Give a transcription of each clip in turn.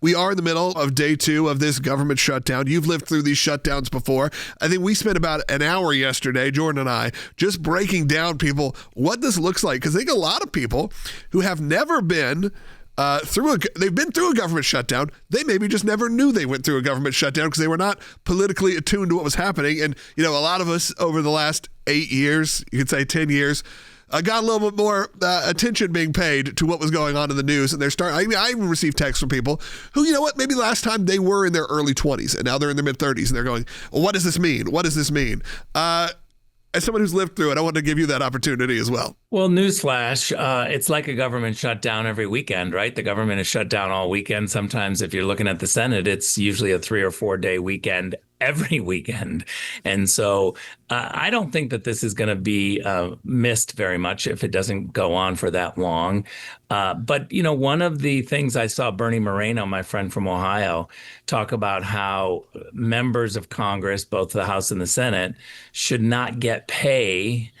We are in the middle of day 2 of this government shutdown. You've lived through these shutdowns before. I think we spent about an hour yesterday, Jordan and I, just breaking down people what this looks like. Because I think a lot of people who have never been they've been through a government shutdown. They maybe just never knew they went through a government shutdown because they were not politically attuned to what was happening. And, a lot of us over the last 8 years, you could say 10 years, got a little bit more attention being paid to what was going on in the news. And I even received texts from people who, maybe last time they were in their early 20s and now they're in their mid 30s and they're going, well, what does this mean? What does this mean? As someone who's lived through it, I want to give you that opportunity as well. Well, newsflash, it's like a government shutdown every weekend, right? The government is shut down all weekend. Sometimes if you're looking at the Senate, it's usually a 3 or 4 day weekend every weekend. And so I don't think that this is going to be missed very much if it doesn't go on for that long. But, one of the things I saw Bernie Moreno, my friend from Ohio, talk about how members of Congress, both the House and the Senate, should not get pay.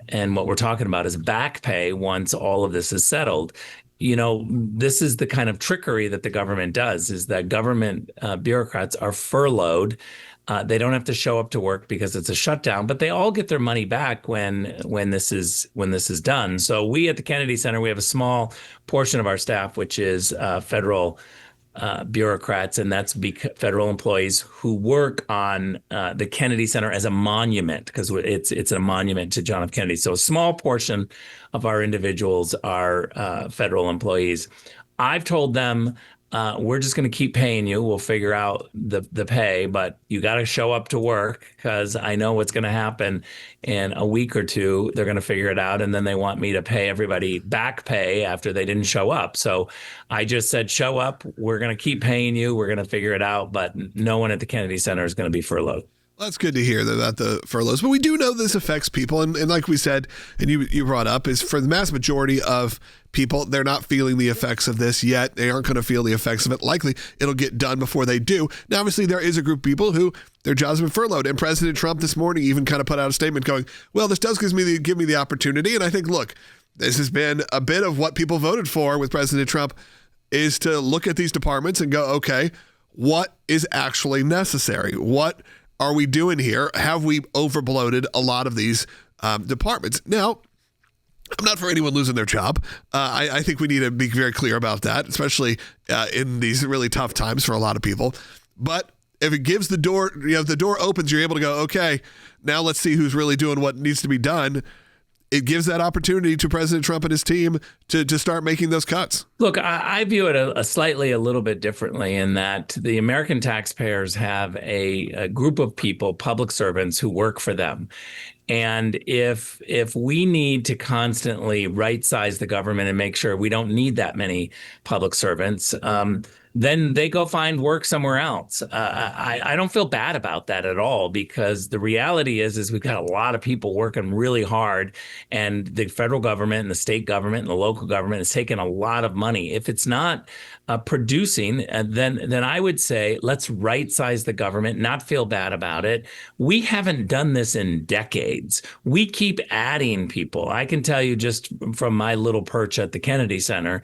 And what we're talking about is back pay once all of this is settled. This is the kind of trickery that the government does, is that government bureaucrats are furloughed. They don't have to show up to work because it's a shutdown, but they all get their money back when this is done. So we at the Kennedy Center, we have a small portion of our staff, which is federal bureaucrats, and that's federal employees who work on the Kennedy Center as a monument, because it's a monument to John F. Kennedy. So a small portion of our individuals are federal employees. I've told them, we're just going to keep paying you. We'll figure out the pay, but you got to show up to work, because I know what's going to happen in a week or two. They're going to figure it out, and then they want me to pay everybody back pay after they didn't show up. So I just said, show up. We're going to keep paying you. We're going to figure it out, but no one at the Kennedy Center is going to be furloughed. Well, that's good to hear about the furloughs, but we do know this affects people. And like we said, and you brought up, is for the mass majority of people, they're not feeling the effects of this yet. They aren't going to feel the effects of it. Likely it'll get done before they do. Now, obviously, there is a group of people who their jobs have been furloughed. And President Trump this morning even kind of put out a statement going, well, this does give me the opportunity. And I think, look, this has been a bit of what people voted for with President Trump, is to look at these departments and go, okay, what is actually necessary? What are we doing here? Have we overbloated a lot of these departments? Now, I'm not for anyone losing their job. I think we need to be very clear about that, especially in these really tough times for a lot of people. But if it gives the door, if the door opens, you're able to go, okay, now let's see who's really doing what needs to be done. It gives that opportunity to President Trump and his team to start making those cuts. Look, I view it a little bit differently, in that the American taxpayers have a group of people, public servants, who work for them. And if we need to constantly right-size the government and make sure we don't need that many public servants, then they go find work somewhere else. I don't feel bad about that at all, because the reality is we've got a lot of people working really hard, and the federal government and the state government and the local government is taking a lot of money. If it's not producing, then I would say let's right-size the government, not feel bad about it. We haven't done this in decades. We keep adding people. I can tell you, just from my little perch at the Kennedy Center,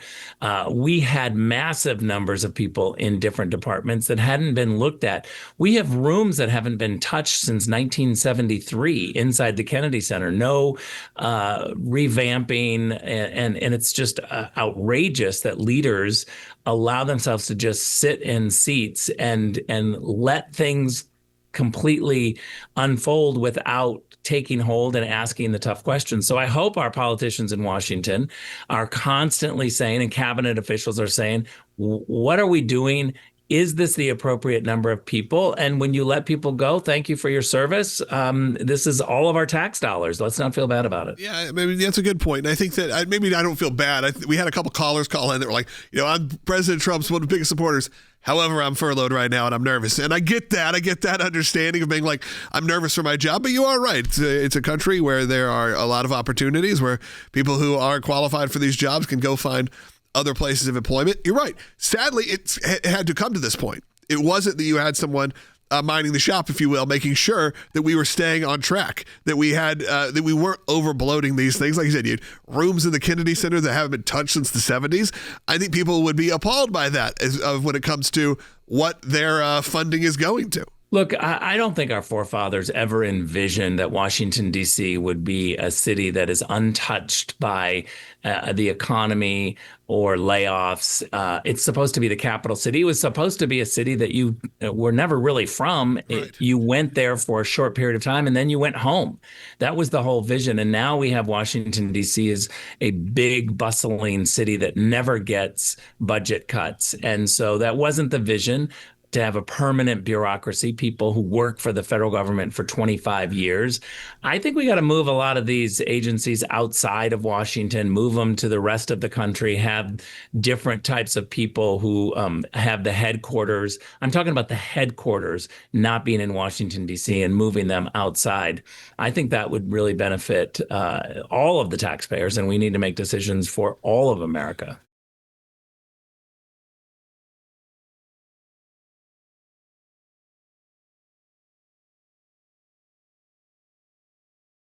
we had massive numbers of people in different departments that hadn't been looked at. We have rooms that haven't been touched since 1973 inside the Kennedy Center. No revamping, and it's just outrageous that leaders allow themselves to just sit in seats and let things completely unfold without taking hold and asking the tough questions. So I hope our politicians in Washington are constantly saying, and cabinet officials are saying, what are we doing? Is this the appropriate number of people? And when you let people go, thank you for your service. This is all of our tax dollars. Let's not feel bad about it. Yeah, maybe that's a good point. And I think that maybe I don't feel bad. We had a couple callers call in that were like, I'm President Trump's one of the biggest supporters. However, I'm furloughed right now and I'm nervous. And I get that. I get that understanding of being like, I'm nervous for my job. But you are right. It's a country where there are a lot of opportunities where people who aren't qualified for these jobs can go find other places of employment. You're right. Sadly, it had to come to this point. It wasn't that you had someone minding the shop, if you will, making sure that we were staying on track, that we had that we weren't over bloating these things. Like you said, you had rooms in the Kennedy Center that haven't been touched since the 70s. I think people would be appalled by that when it comes to what their funding is going to. Look, I don't think our forefathers ever envisioned that Washington, D.C. would be a city that is untouched by the economy or layoffs. It's supposed to be the capital city. It was supposed to be a city that you were never really from. Right. You went there for a short period of time and then you went home. That was the whole vision. And now we have Washington, D.C. as a big, bustling city that never gets budget cuts. And so that wasn't the vision. To have a permanent bureaucracy, people who work for the federal government for 25 years. I think we got to move a lot of these agencies outside of Washington, move them to the rest of the country, have different types of people who have the headquarters. I'm talking about the headquarters not being in Washington, D.C. and moving them outside. I think that would really benefit all of the taxpayers, and we need to make decisions for all of America.